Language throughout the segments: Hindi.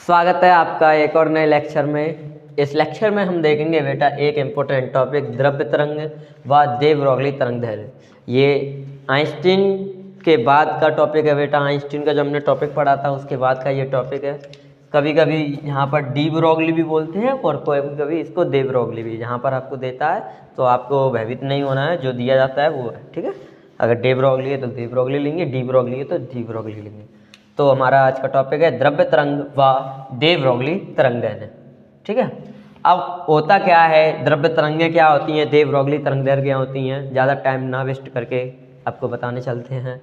स्वागत है आपका एक और नए लेक्चर में। इस लेक्चर में हम देखेंगे बेटा एक इम्पोर्टेंट टॉपिक द्रव्य तरंग व दे ब्रोगली तरंग दैर्ध्य। ये आइंस्टीन के बाद का टॉपिक है बेटा। आइंस्टीन का जो हमने टॉपिक पढ़ा था उसके बाद का ये टॉपिक है। कभी कभी यहाँ पर डी ब्रोगली भी बोलते हैं और कभी कभी इसको दे ब्रोगली भी। जहाँ पर आपको देता है तो आपको भयभीत नहीं होना है, जो दिया जाता है वो है, ठीक है। अगर डे ब्रोगली है तो दे ब्रोगली लेंगे, डी ब्रोगली है तो डी ब्रोगली लेंगे। तो हमारा आज का टॉपिक है द्रव्य तरंग व दे ब्रोगली तरंग दैर्ध्य, ठीक है। अब होता क्या है, द्रव्य तरंगें क्या होती हैं, दे ब्रोगली तरंग दैर्ध्य क्या होती हैं, ज़्यादा टाइम ना वेस्ट करके आपको बताने चलते हैं।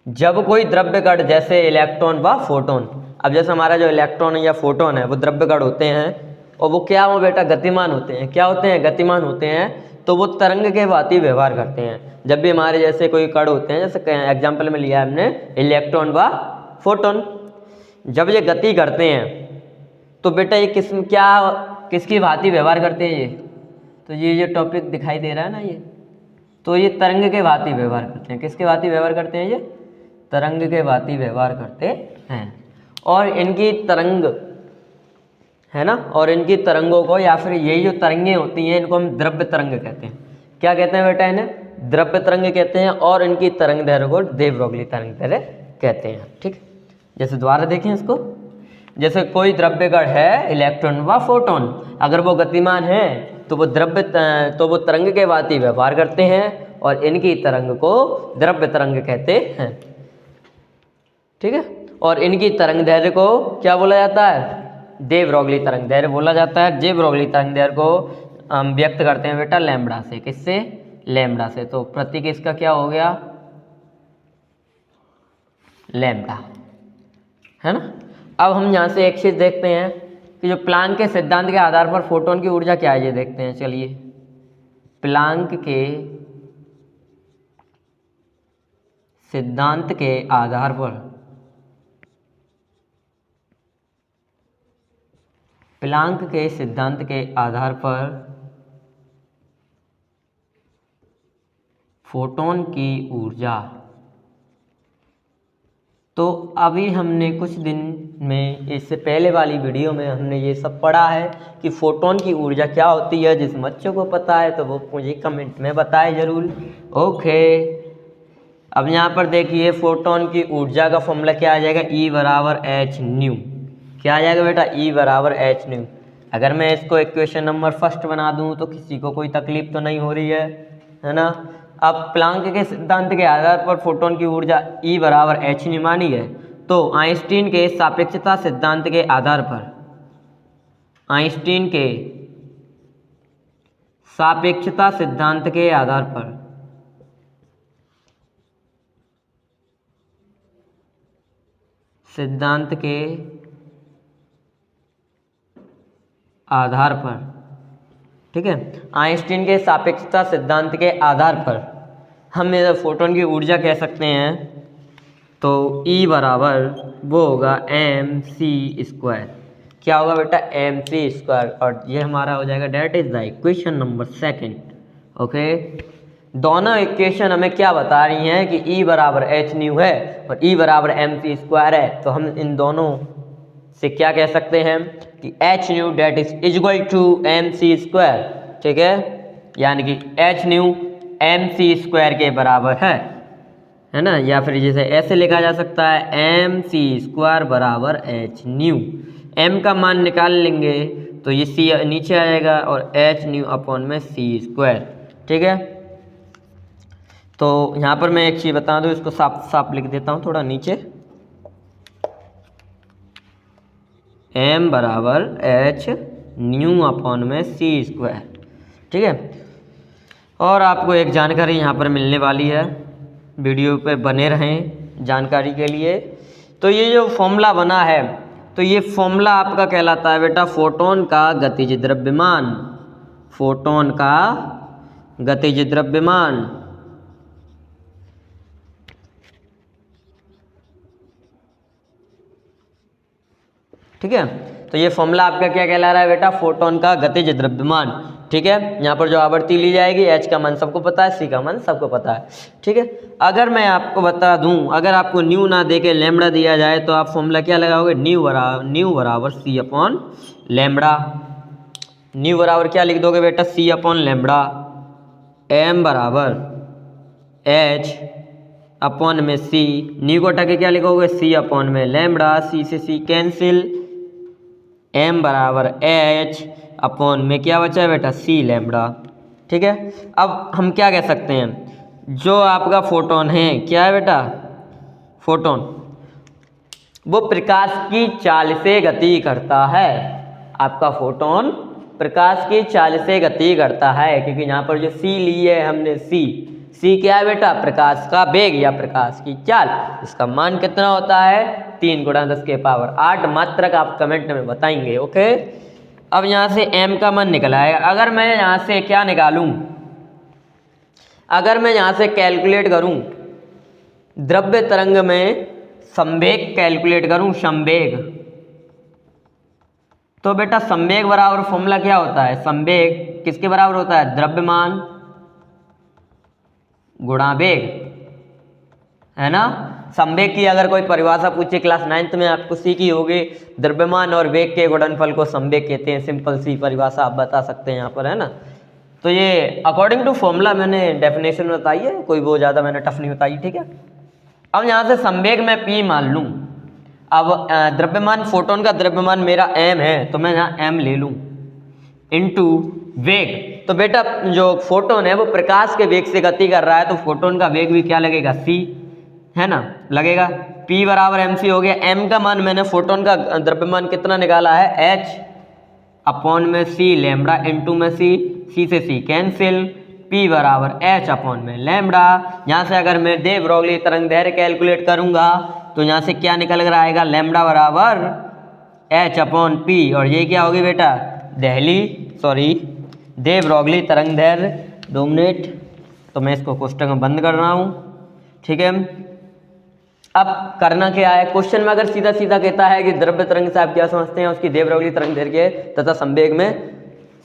जब कोई द्रव्य कण जैसे इलेक्ट्रॉन व फोटोन, अब जैसे हमारा जो इलेक्ट्रॉन या फोटोन है वो द्रव्य कण होते हैं और वो क्या हो बेटा, गतिमान होते हैं। क्या होते हैं, गतिमान होते हैं। तो वो तरंग के भांति व्यवहार करते हैं। जब भी हमारे जैसे कोई कण होते हैं, जैसे एग्जाम्पल में लिया है हमने इलेक्ट्रॉन व फोटोन, जब ये गति करते हैं तो बेटा ये किसकी भांति व्यवहार करते हैं। ये टॉपिक दिखाई दे रहा है ना, तो ये तरंग के भांति व्यवहार करते हैं। किसके भांति व्यवहार करते हैं, ये तरंग के भांति व्यवहार करते हैं। और इनकी तरंग है ना, और इनकी तरंगों को या फिर यही जो तरंगें होती हैं इनको हम द्रव्य तरंग कहते हैं। क्या कहते हैं बेटा, इन्हें द्रव्य तरंग कहते हैं। और इनकी तरंग दैर्ध्य को दे ब्रोगली तरंग दैर्ध्य कहते हैं, ठीक। जैसे दोबारा देखें इसको, जैसे कोई द्रव्य कण है इलेक्ट्रॉन व फोटोन, अगर वो गतिमान है तो वो तरंग के भांति व्यवहार करते हैं और इनकी तरंग को द्रव्य तरंग कहते हैं, ठीक है। और इनकी तरंग दैर्ध्य को क्या बोला जाता है, दे ब्रोगली तरंग दैर्ध्य बोला जाता है। दे ब्रोगली तरंग दैर्ध्य को हम व्यक्त करते हैं बेटा लैम्ब्डा से। किससे, लैम्ब्डा से। तो प्रतीक इसका क्या हो गया, लैम्ब्डा, है ना। अब हम यहाँ से एक चीज देखते हैं कि जो प्लांक के सिद्धांत के आधार पर फोटोन की ऊर्जा क्या है, ये देखते हैं। चलिए, प्लांक के सिद्धांत के आधार पर, प्लांक के सिद्धांत के आधार पर फोटोन की ऊर्जा। तो अभी हमने कुछ दिन में, इससे पहले वाली वीडियो में हमने ये सब पढ़ा है कि फोटोन की ऊर्जा क्या होती है। जिस बच्चों को पता है तो वो मुझे कमेंट में बताए जरूर, ओके। अब यहाँ पर देखिए, फोटोन की ऊर्जा का फॉर्मूला क्या आ जाएगा, E बराबर एच न्यू। क्या आ जाएगा बेटा, E बराबर एच न्यू। अगर मैं इसको इक्वेशन नंबर फर्स्ट बना दूँ तो किसी को कोई तकलीफ तो नहीं हो रही है ना। अब प्लांक के सिद्धांत के आधार पर फोटोन की ऊर्जा E बराबर एच न्यू मानी है। तो आइंस्टीन के सापेक्षता सिद्धांत के आधार पर, आइंस्टीन के सापेक्षता सिद्धांत के आधार पर ठीक है, आइंस्टीन के सापेक्षता सिद्धांत के आधार पर हम फोटोन की ऊर्जा कह सकते हैं। तो E बराबर वो होगा mc²। क्या होगा बेटा, mc²। और ये हमारा हो जाएगा, that is the equation number second, okay. दोनों इक्वेशन हमें क्या बता रही हैं कि E बराबर एच न्यू है और E बराबर mc² है। तो हम इन दोनों से क्या कह सकते हैं कि H new that is equal to mc², ठीक है। यानी कि एच न्यू mc² के बराबर है ना। या फिर जैसे ऐसे लिखा जा सकता है, mc² बराबर एच न्यू। m का मान निकाल लेंगे तो ये c नीचे आ जाएगा और एच न्यू अपॉन में c², ठीक है। तो यहाँ पर मैं एक चीज़ बता दूँ, इसको साफ साफ लिख देता हूँ थोड़ा नीचे, m बराबर एच न्यू अपॉन में c², ठीक है। और आपको एक जानकारी यहाँ पर मिलने वाली है, वीडियो पे बने रहें जानकारी के लिए। तो ये जो फॉर्मूला बना है, तो ये फॉर्मूला आपका कहलाता है बेटा फोटोन का गतिज द्रव्यमान। फोटोन का गतिज द्रव्यमान, ठीक है। तो ये फॉर्मूला आपका क्या कहला रहा है बेटा, फोटोन का गतिज द्रव्यमान। ठीक है। यहाँ पर जो आवृत्ति ली जाएगी, एच का मान सबको पता है, सी का मान सबको पता है, ठीक है। अगर मैं आपको बता दूं, अगर आपको न्यू ना दे के लैम्बडा दिया जाए तो आप फॉर्मूला क्या लगाओगे, न्यू बराबर सी अपॉन लैम्बडा। न्यू बराबर क्या लिख दोगे बेटा, सी अपॉन लैम्बडा। एम बराबर एच अपॉन में सी, न्यू को हटा क्या लिखोगे, सी अपॉन में लैम्बडा, सी से सी कैंसिल, एम बराबर एच अपॉन में क्या बचा है बेटा, सी लैम्बडा, ठीक है। अब हम क्या कह सकते हैं, जो आपका फोटोन है, क्या है बेटा, फोटोन, वो प्रकाश की चाल से गति करता है। आपका फोटोन प्रकाश की चाल से गति करता है, क्योंकि यहाँ पर जो सी ली है हमने, सी क्या है बेटा, प्रकाश का वेग या प्रकाश की चाल। इसका मान कितना होता है, 3 × 10⁸ मात्रक आप कमेंट में बताएंगे, ओके। अब यहाँ से m का मान निकला है। अगर मैं यहाँ से क्या निकालूं, अगर मैं यहाँ से कैलकुलेट करूं, द्रव्य तरंग में संवेग कैलकुलेट करूं, संवेग, तो बेटा संवेग बराबर फॉर्मूला क्या होता है, संवेग किसके बराबर होता है, द्रव्यमान गुणा वेग, है ना। संवेग की अगर कोई परिभाषा पूछे क्लास 9th में आपको सीखी होगी, द्रव्यमान और वेग के गुणनफल को संवेग कहते हैं। सिंपल सी परिभाषा आप बता सकते हैं यहाँ पर, है ना। तो ये अकॉर्डिंग टू फॉर्मूला मैंने डेफिनेशन बताई है, कोई वो ज़्यादा मैंने टफ नहीं बताई, ठीक है। अब यहाँ से संवेग में P मान लूँ। अब द्रव्यमान, फोटोन का द्रव्यमान मेरा m है, तो मैं यहाँ m ले लूँ, इनटू वेग। तो बेटा जो फोटोन है वो प्रकाश के वेग से गति कर रहा है, तो फोटोन का वेग भी क्या लगेगा, c, है ना, लगेगा। P बराबर mc हो गया। m का मान मैंने फोटोन का द्रव्यमान कितना निकाला है, h अपॉन में c लैम्बडा, इनटू में c से c कैंसिल, P बराबर h अपॉन में लैम्बडा। यहाँ से अगर मैं दे ब्रोगली तरंग दैर्घ्य कैलकुलेट करूँगा तो यहाँ से क्या निकल कर आएगा, लैम्बडा बराबर h अपॉन P, और ये क्या होगी बेटा, दे ब्रोगली तरंग दैर्घ्य। 2 मिनट, तो मैं इसको कोष्टक बंद कर रहा हूँ, ठीक है। अब करना क्या है, क्वेश्चन में अगर सीधा सीधा कहता है कि द्रव्य तरंग से आप क्या समझते हैं, उसकी दे ब्रोगली तरंग दैर्घ्य तथा संवेग में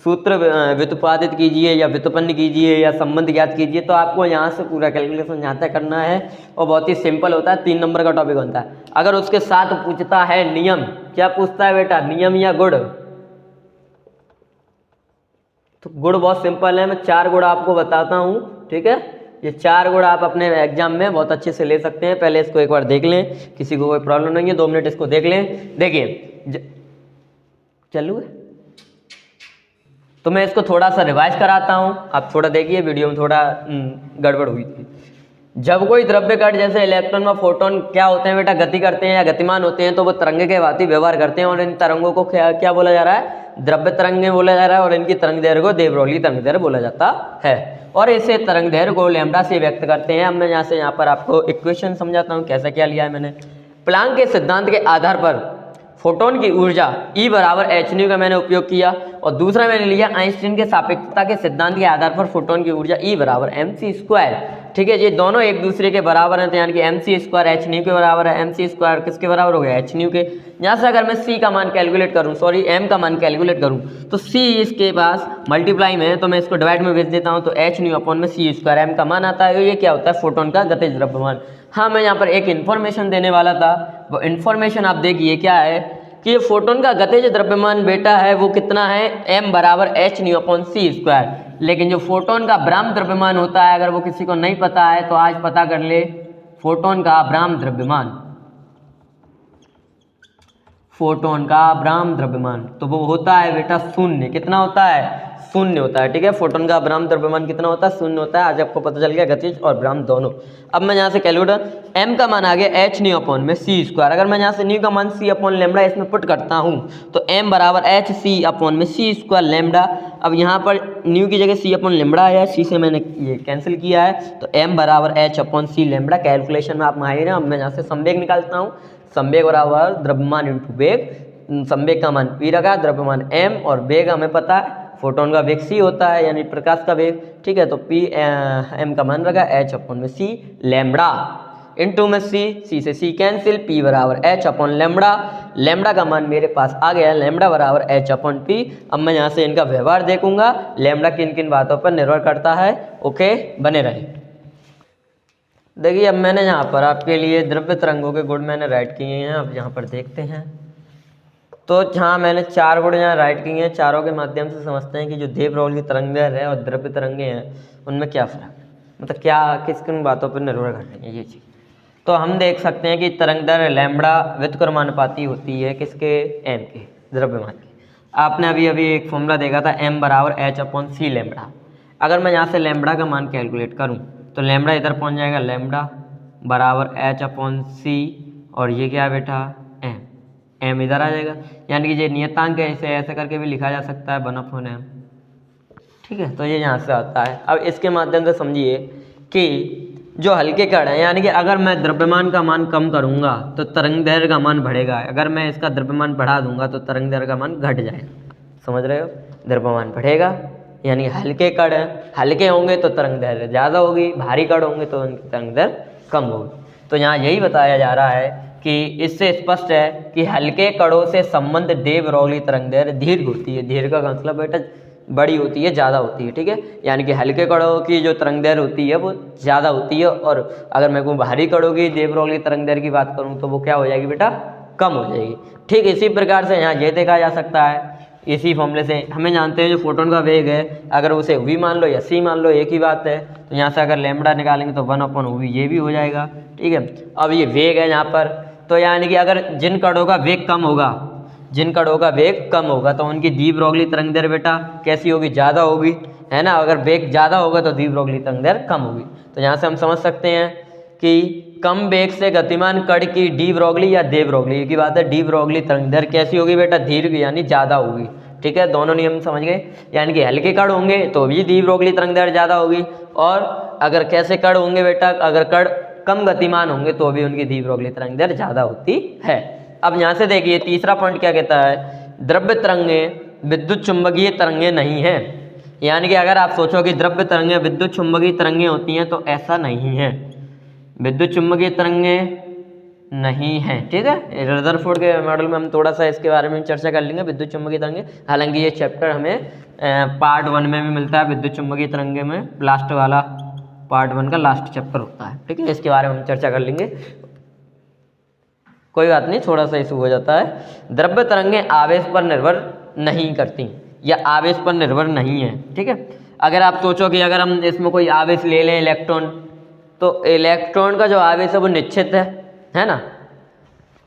सूत्र व्युत्पादित कीजिए या व्युत्पन्न कीजिए या संबंध ज्ञात कीजिए, तो आपको यहाँ से पूरा कैलकुलेशन यहाँ तक करना है और बहुत ही सिंपल होता है, 3 नंबर का टॉपिक बनता है। अगर उसके साथ पूछता है नियम, क्या पूछता है बेटा, नियम या गुण, तो गुण बहुत सिंपल है, मैं 4 गुण आपको बताता हूँ, ठीक है। ये 4 गुण आप अपने एग्जाम में बहुत अच्छे से ले सकते हैं। पहले इसको एक बार देख लें, किसी को कोई प्रॉब्लम नहीं है, 2 मिनट इसको देख लें। देखिए चलू है तो मैं इसको थोड़ा सा रिवाइज कराता हूँ, आप थोड़ा देखिए, वीडियो में थोड़ा गड़बड़ हुई थी। जब कोई द्रव्य कण जैसे इलेक्ट्रॉन व फोटोन क्या होते हैं बेटा, गति करते हैं या गतिमान होते हैं, तो वो तरंगे के भांति व्यवहार करते हैं और इन तरंगों को क्या बोला जा रहा है, द्रव्य तरंगे बोला जा रहा है, और इनकी तरंग दैर्घ्य को दे ब्रोगली तरंग दैर्घ्य बोला जाता है, और इसे तरंग दैर्घ्य को लैम्बडा से व्यक्त करते हैं। अब मैं यहाँ पर आपको इक्वेशन समझाता हूँ, कैसा क्या लिया है मैंने। प्लांक के सिद्धांत के आधार पर फोटोन की ऊर्जा E बराबर hν का मैंने उपयोग किया, और दूसरा मैंने लिया आइंस्टीन के सापेक्षता के सिद्धांत के आधार पर फोटोन की ऊर्जा E बराबर mc², ठीक है। ये दोनों एक दूसरे के बराबर हैं, तो यानी कि mc² hν के बराबर है, mc² किसके बराबर हो गया, hν के। यहाँ से अगर मैं c का मान कैलकुलेट करूँ, m का मान कैलकुलेट करूँ, तो c इसके पास मल्टीप्लाई में है, तो मैं इसको डिवाइड में भेज देता हूँ, तो hν अपॉन में c², m का मान आता है। ये क्या होता है, फोटोन का गतिज द्रव्यमान। हाँ, मैं यहाँ पर एक इन्फॉर्मेशन देने वाला था, वो इन्फॉर्मेशन आप देखिए क्या है कि ये फोटोन का गतिज द्रव्यमान बेटा है वो कितना है, m बराबर hν अपॉन c²। लेकिन जो फोटोन का ब्राह्म द्रव्यमान होता है, अगर वो किसी को नहीं पता है तो आज पता कर ले, फोटोन का ब्राह्म द्रव्यमान, फोटोन का ब्राह्म द्रव्यमान तो वो होता है बेटा 0। कितना होता है, 0 होता है, ठीक है। फोटोन का ब्राह्म द्रव्यमान कितना होता है, 0 होता है। आज आपको पता चल गया गतिज और ब्राह्म दोनों। अब मैं यहाँ से कैलकुलेटर m का मान आ गया hν अपॉन में c²। अगर मैं यहाँ से न्यू का मान c अपॉन लैम्बडा इसमें पुट करता हूँ, तो m बराबर hc अपॉन में c² लैम्बडा। अब यहाँ पर न्यू की जगह c अपॉन लैम्बडा आया है, c से मैंने ये कैंसिल किया है, तो m बराबर h upon c lambda. Calculation में आप माहिर हैं। अब मैं यहाँ से संवेग निकालता हूँ, संवेग बराबर द्रव्यमान इंटू वेग। संवेग का मान p रखा, द्रव्यमान m, और वेग हमें पता है फोटोन का वेग c होता है, यानी प्रकाश का वेग, ठीक है। तो p m का मान रखा h अपॉन में c लैम्बडा। इनटू में सी से सी कैंसिल, पी बराबर एच अपॉन लेमड़ा, लेमड़ा का मान मेरे पास आ गया, लेमड़ा बराबर एच अपॉन पी। अब मैं यहाँ से इनका व्यवहार देखूंगा, लेमड़ा किन किन बातों पर निर्भर करता है। ओके, बने रहे। देखिए अब मैंने यहाँ पर आपके लिए द्रव्य तरंगों के गुण मैंने राइट किए हैं, अब यहाँ पर देखते हैं। तो जहाँ मैंने 4 गुण यहाँ राइट किए हैं, चारों के माध्यम से समझते हैं कि जो दे ब्रोगली तरंग दैर्ध्य है और द्रव्य तरंगे हैं उनमें क्या फ़र्क है, मतलब क्या किस किन बातों पर निर्भर कर रही है ये चीज़। तो हम देख सकते हैं कि तरंग दैर्ध्य लैम्बडा व्युत्क्रमानुपाती होती है किसके, एम के, द्रव्यमान की। आपने अभी अभी एक फॉर्मूला देखा था एम बराबर एच अपॉन सी लैम्बडा। अगर मैं यहाँ से लैम्बडा का मान कैलकुलेट करूँ तो लैम्बडा इधर पहुँच जाएगा, लैम्बडा बराबर एच अपॉन सी, और ये क्या है बेटा, एम इधर आ जाएगा। यानी कि ये नियतांक है, इसे ऐसे करके भी लिखा जा सकता है 1/m। ठीक है, तो ये यहाँ से आता है। अब इसके माध्यम से समझिए कि जो हल्के कण है, यानी कि अगर मैं द्रव्यमान का मान कम करूँगा तो तरंग दैर्ध्य का मान बढ़ेगा, अगर मैं इसका द्रव्यमान बढ़ा दूंगा तो तरंग दैर्ध्य का मान घट जाएगा। समझ रहे हो, द्रव्यमान बढ़ेगा यानी हल्के कण हल्के होंगे तो तरंग दैर्ध्य ज़्यादा होगी, भारी कण होंगे तो उनकी तरंग दैर्ध्य कम होगी। तो यहाँ यही बताया जा रहा है कि इससे स्पष्ट है कि हल्के कणों से संबंध दे ब्रोगली तरंग दैर्ध्य दीर्घ होती है। दीर्घ का मतलब बेटा बड़ी होती है, ज़्यादा होती है। ठीक है, यानी कि हल्के कणों की जो तरंग दैर्ध्य होती है वो ज़्यादा होती है, और अगर मैं कोई भारी कणों की दे ब्रोगली तरंग दैर्ध्य की बात करूँ तो वो क्या हो जाएगी बेटा, कम हो जाएगी। ठीक इसी प्रकार से यहाँ ये देखा जा सकता है, इसी फॉर्मूले से हमें जानते हैं जो फोटोन का वेग है, अगर उसे v मान लो या c मान लो, एक ही बात है। तो यहाँ से अगर लैम्बडा निकालेंगे तो 1/v ये भी हो जाएगा। ठीक है, अब ये वेग है यहाँ पर, तो यानी कि अगर जिन कणों का वेग कम होगा, जिन कणों का वेग कम होगा तो उनकी दी ब्रोगली तरंग दैर्ध्य बेटा कैसी होगी, ज़्यादा होगी, है ना। अगर वेग ज़्यादा होगा तो दी ब्रोगली तरंग दैर्ध्य कम होगी। तो यहाँ से हम समझ सकते हैं कि कम वेग से गतिमान कण की डी ब्रोगली या दे ब्रोगली की बात है, डी ब्रोगली तरंग दैर्ध्य कैसी होगी बेटा, दीर्घ यानी ज़्यादा होगी। ठीक है, दोनों नियम समझ गए। यानी कि हल्के कण होंगे तो भी दी ब्रोगली तरंग दैर्ध्य ज़्यादा होगी, और अगर कैसे कण होंगे बेटा, अगर कण कम गतिमान होंगे तो भी उनकी दी ब्रोगली तरंग दैर्ध्य ज़्यादा होती है। अब यहाँ से देखिए तीसरा पॉइंट क्या कहता है, द्रव्य तरंगें विद्युत चुंबकीय तरंगें नहीं है। यानी कि अगर आप सोचो कि द्रव्य तरंगें विद्युत चुंबकीय तरंगें होती हैं तो ऐसा नहीं है, विद्युत चुंबकीय तरंगें नहीं है। ठीक है, रदरफोर्ड के मॉडल में हम थोड़ा सा इसके बारे में चर्चा कर लेंगे, विद्युत चुंबकीय तरंगें। हालांकि ये चैप्टर हमें पार्ट 1 में भी मिलता है, विद्युत चुंबकीय तरंगें में लास्ट वाला पार्ट 1 का लास्ट चैप्टर होता है। ठीक है, इसके बारे में हम चर्चा कर लेंगे, कोई बात नहीं, थोड़ा सा इशू हो जाता है। द्रव्य तरंगें आवेश पर निर्भर नहीं करती या आवेश पर निर्भर नहीं है। ठीक है, अगर आप सोचो कि अगर हम इसमें कोई आवेश ले लें इलेक्ट्रॉन, तो इलेक्ट्रॉन का जो आवेश है वो निश्चित है ना,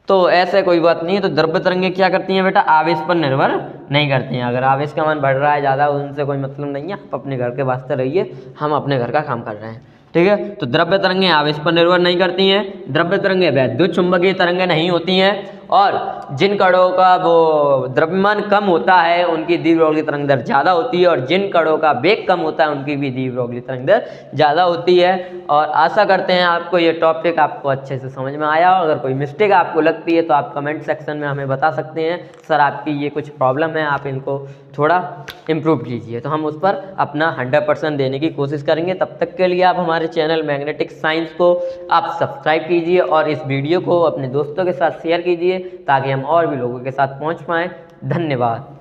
तो ऐसे कोई बात नहीं है। तो द्रव्य तरंगें क्या करती हैं बेटा, आवेश पर निर्भर नहीं करती हैं। अगर आवेश का मान बढ़ रहा है ज़्यादा, उनसे कोई मतलब नहीं है, आप अपने घर के वास्ते रहिए, हम अपने घर का काम कर रहे हैं। ठीक है, तो द्रव्य तरंगें आवेश पर निर्भर नहीं करती हैं, द्रव्य तरंगें वैद्युत चुंबकीय तरंगें नहीं होती हैं, और जिन कणों का वो द्रव्यमान कम होता है उनकी दी ब्रोगली तरंग दैर्ध्य ज़्यादा होती है, और जिन कणों का वेग कम होता है उनकी भी दी ब्रोगली तरंग दैर्ध्य ज़्यादा होती है। और आशा करते हैं आपको ये टॉपिक आपको अच्छे से समझ में आया हो। अगर कोई मिस्टेक आपको लगती है तो आप कमेंट सेक्शन में हमें बता सकते हैं, सर आपकी ये कुछ प्रॉब्लम है, आप इनको थोड़ा इम्प्रूव कीजिए, तो हम उस पर अपना 100% देने की कोशिश करेंगे। तब तक के लिए आप हमारे चैनल मैग्नेटिक साइंस को आप सब्सक्राइब कीजिए और इस वीडियो को अपने दोस्तों के साथ शेयर कीजिए, ताकि हम और भी लोगों के साथ पहुंच पाएँ। धन्यवाद।